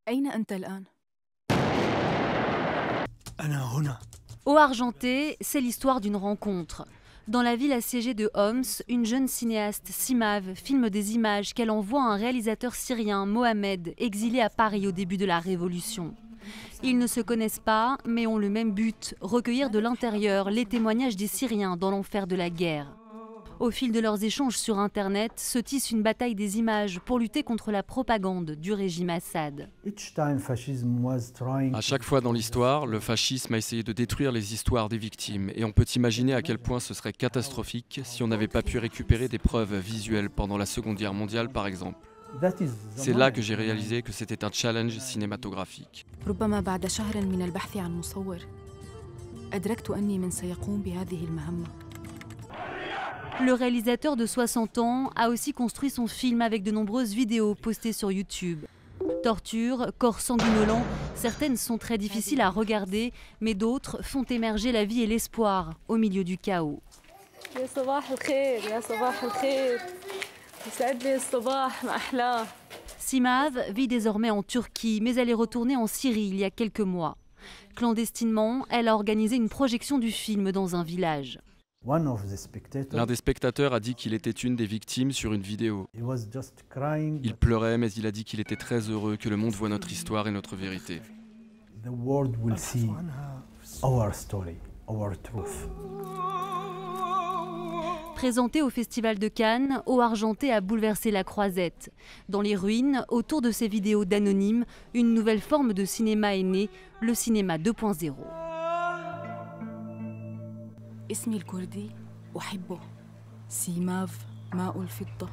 أين أنت الآن؟ أنا هنا. Au Argenté, c'est l'histoire d'une rencontre. Dans la ville assiégée de Homs, une jeune cinéaste, Simav, filme des images qu'elle envoie à un réalisateur syrien, Mohamed, exilé à Paris au début de la Révolution. Ils ne se connaissent pas, mais ont le même but, recueillir de l'intérieur les témoignages des Syriens dans l'enfer de la guerre. Au fil de leurs échanges sur Internet, se tisse une bataille des images pour lutter contre la propagande du régime Assad. À chaque fois dans l'histoire, le fascisme a essayé de détruire les histoires des victimes et on peut imaginer à quel point ce serait catastrophique si on n'avait pas pu récupérer des preuves visuelles pendant la Seconde Guerre mondiale par exemple. C'est là que j'ai réalisé que c'était un challenge cinématographique. ربما بعد شهر من البحث عن مصور أدركت أني من سيقوم بهذه المهمة. Le réalisateur de 60 ans a aussi construit son film avec de nombreuses vidéos postées sur YouTube. Torture, corps sanguinolents, certaines sont très difficiles à regarder, mais d'autres font émerger la vie et l'espoir au milieu du chaos. Simav vit désormais en Turquie, mais elle est retournée en Syrie il y a quelques mois. Clandestinement, elle a organisé une projection du film dans un village. L'un des spectateurs a dit qu'il était une des victimes sur une vidéo. Il pleurait, mais il a dit qu'il était très heureux que le monde voit notre histoire et notre vérité. Présenté au Festival de Cannes, Au Argenté a bouleversé la Croisette. Dans les ruines, autour de ces vidéos d'anonymes, une nouvelle forme de cinéma est née, le cinéma 2.0. اسمي الكردي أحبه سيماف ماء الفضة